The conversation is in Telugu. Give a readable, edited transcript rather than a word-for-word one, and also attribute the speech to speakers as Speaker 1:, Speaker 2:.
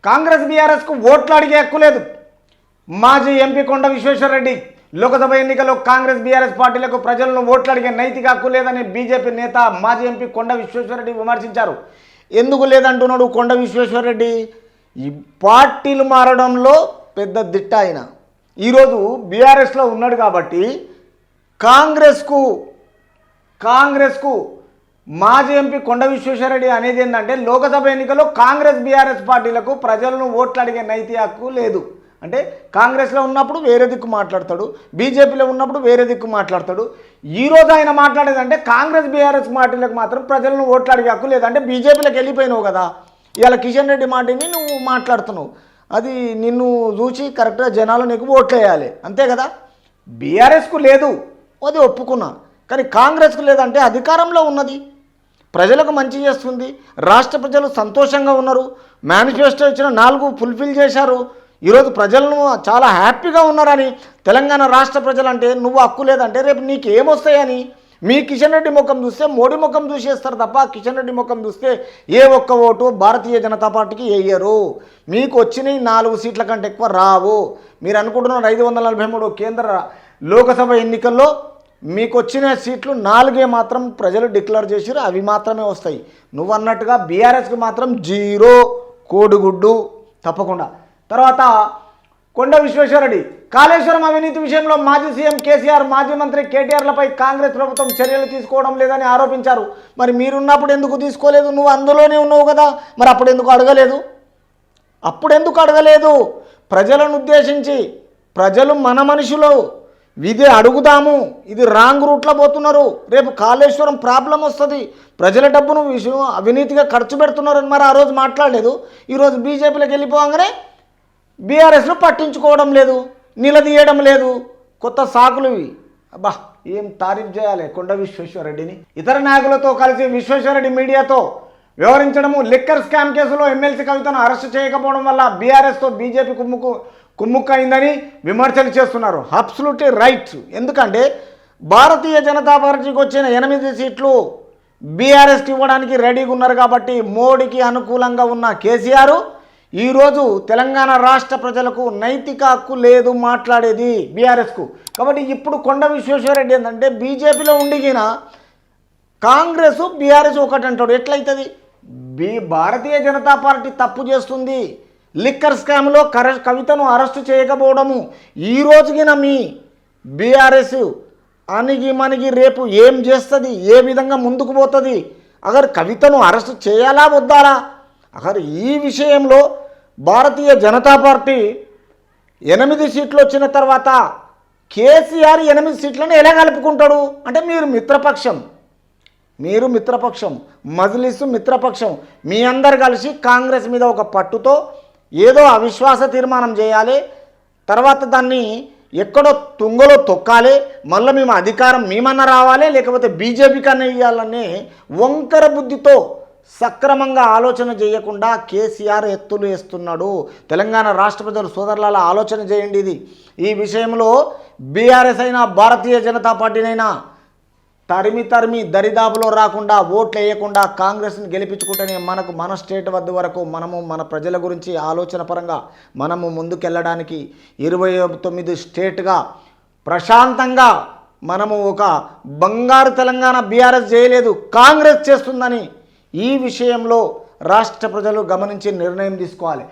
Speaker 1: కాంగ్రెస్ బీఆర్ఎస్కు ఓట్లు అడిగే హక్కు లేదు. మాజీ ఎంపీ కొండ విశ్వేశ్వరరెడ్డి లోక్సభ ఎన్నికల్లో కాంగ్రెస్ బీఆర్ఎస్ పార్టీలకు ప్రజలను ఓట్లు అడిగే నైతిక హక్కు లేదని బీజేపీ నేత మాజీ ఎంపీ కొండ విశ్వేశ్వరరెడ్డి విమర్శించారు. ఎందుకు లేదంటున్నాడు కొండ విశ్వేశ్వరరెడ్డి? ఈ పార్టీలు మారడంలో పెద్ద దిట్ట ఆయన. ఈరోజు బీఆర్ఎస్లో ఉన్నాడు కాబట్టి కాంగ్రెస్కు మాజీ ఎంపీ కొండ విశ్వేశ్వరరెడ్డి అనేది ఏంటంటే లోక్సభ ఎన్నికల్లో కాంగ్రెస్ బీఆర్ఎస్ పార్టీలకు ప్రజలను ఓట్లు అడిగే నైతిక హక్కు లేదు. అంటే కాంగ్రెస్లో ఉన్నప్పుడు వేరే దిక్కు మాట్లాడతాడు, బీజేపీలో ఉన్నప్పుడు వేరే దిక్కు మాట్లాడతాడు. ఈరోజు ఆయన మాట్లాడేదంటే కాంగ్రెస్ బీఆర్ఎస్ పార్టీలకు మాత్రం ప్రజలను ఓట్లు అడిగే హక్కు లేదు. అంటే బీజేపీలోకి వెళ్ళిపోయినావు కదా, ఇవాళ కిషన్ రెడ్డి మాటని నువ్వు మాట్లాడుతున్నావు. అది నిన్ను చూసి కరెక్ట్గా జనాలు నీకు ఓట్లు వేయాలి, అంతే కదా. బీఆర్ఎస్కు లేదు, అది ఒప్పుకున్నా. కానీ కాంగ్రెస్కు లేదంటే అధికారంలో ఉన్నది, ప్రజలకు మంచి చేస్తుంది, రాష్ట్ర ప్రజలు సంతోషంగా ఉన్నారు, మేనిఫెస్టో ఇచ్చిన 4 ఫుల్ఫిల్ చేశారు. ఈరోజు ప్రజలను చాలా హ్యాపీగా ఉన్నారని తెలంగాణ రాష్ట్ర ప్రజలంటే నువ్వు హక్కు లేదంటే రేపు నీకు ఏమొస్తాయని మీ కిషన్ రెడ్డి ముఖం చూస్తే మోడీ ముఖం చూసేస్తారు తప్ప కిషన్ రెడ్డి ముఖం చూస్తే ఏ ఒక్క ఓటు భారతీయ జనతా పార్టీకి వేయరు. మీకు వచ్చిన 4 సీట్ల కంటే ఎక్కువ రావు. మీరు అనుకుంటున్నారు 543 కేంద్ర లోకసభ ఎన్నికల్లో మీకు వచ్చిన సీట్లు 4 మాత్రం ప్రజలు డిక్లేర్ చేసిరు, అవి మాత్రమే వస్తాయి. నువ్వు అన్నట్టుగా బీఆర్ఎస్కి మాత్రం 0 కోడిగుడ్డు తప్పకుండా. తర్వాత కొండ విశ్వేశ్వరరెడ్డి కాళేశ్వరం అవినీతి విషయంలో మాజీ సీఎం కేసీఆర్, మాజీ మంత్రి కేటీఆర్లపై కాంగ్రెస్ ప్రభుత్వం చర్యలు తీసుకోవడం లేదని ఆరోపించారు. మరి మీరున్నప్పుడు ఎందుకు తీసుకోలేదు? నువ్వు అందులోనే ఉన్నావు కదా, మరి అప్పుడు ఎందుకు అడగలేదు? ప్రజలను ఉద్దేశించి ప్రజలు మన మనుషులు, ఇది అడుగుదాము, ఇది రాంగ్ రూట్లో పోతున్నారు, రేపు కాళేశ్వరం ప్రాబ్లం వస్తుంది, ప్రజల డబ్బును అవినీతిగా ఖర్చు పెడుతున్నారని మరి ఆ రోజు మాట్లాడలేదు. ఈరోజు బీజేపీలోకి వెళ్ళిపోగానే బీఆర్ఎస్ను పట్టించుకోవడం లేదు, నిలదీయడం లేదు, కొత్త సాకులు ఇవి. అబ్బా, ఏం తారీఫ్ చేయాలి కొండ విశ్వేశ్వరరెడ్డిని. ఇతర నాయకులతో కలిసి విశ్వేశ్వరరెడ్డి మీడియాతో వ్యవహరించడము, లిక్కర్ స్కామ్ కేసులో ఎమ్మెల్సీ కవితను అరెస్టు చేయకపోవడం వల్ల బీఆర్ఎస్తో బీజేపీ కుమ్ముక్కైందని విమర్శలు చేస్తున్నారు. Absolutely right. ఎందుకంటే భారతీయ జనతా పార్టీకి వచ్చిన 8 సీట్లు బీఆర్ఎస్కి ఇవ్వడానికి రెడీగా ఉన్నారు కాబట్టి మోడీకి అనుకూలంగా ఉన్న కేసీఆర్ ఈరోజు తెలంగాణ రాష్ట్ర ప్రజలకు నైతిక హక్కు లేదు మాట్లాడేది బీఆర్ఎస్కు. కాబట్టి ఇప్పుడు కొండ విశ్వేశ్వరరెడ్డి ఏంటంటే బీజేపీలో ఉండిగిన కాంగ్రెస్ బీఆర్ఎస్ ఒకటి అంటాడు. ఎట్లయితుంది? భారతీయ జనతా పార్టీ తప్పు చేస్తుంది, లిక్కర్ స్కామ్లో కవితను అరెస్టు చేయకపోవడము, ఈ రోజుగిన మీ బీఆర్ఎస్ అణిగి రేపు ఏం చేస్తుంది, ఏ విధంగా ముందుకు పోతుంది, అగర్ కవితను అరెస్టు చేయాలా వద్దాలా, అగర్ ఈ విషయంలో భారతీయ జనతా పార్టీ 8 సీట్లు వచ్చిన తర్వాత కేసీఆర్ 8 సీట్లను ఎలా కలుపుకుంటాడు? అంటే మీరు మిత్రపక్షం, మజ్లిస్ మిత్రపక్షం, మీ అందరు కలిసి కాంగ్రెస్ మీద ఒక పట్టుతో ఏదో అవిశ్వాస తీర్మానం చేయాలి, తర్వాత దాన్ని ఎక్కడో తుంగలో తొక్కాలి, మళ్ళీ మేము అధికారం మేమన్నా రావాలి, లేకపోతే బీజేపీ కన్నా ఇవ్వాలనే వంకర బుద్ధితో సక్రమంగా ఆలోచన చేయకుండా కేసీఆర్ ఎత్తులు వేస్తున్నాడు. తెలంగాణ రాష్ట్ర ప్రజలు సోదరుల ఆలోచన చేయండి. ఈ విషయంలో బీఆర్ఎస్ అయినా భారతీయ జనతా పార్టీనైనా తరిమి దరిదాపులో రాకుండా ఓట్లు వేయకుండా కాంగ్రెస్ని గెలిపించుకుంటేనే మన స్టేట్ వద్ద వరకు మనము మన ప్రజల గురించి ఆలోచన పరంగా మనము ముందుకెళ్ళడానికి 29 స్టేట్గా ప్రశాంతంగా మనము ఒక బంగారు తెలంగాణ బీఆర్ఎస్ చేయలేదు, కాంగ్రెస్ చేస్తుందని ఈ విషయంలో రాష్ట్ర ప్రజలు గమనించి నిర్ణయం తీసుకోవాలి.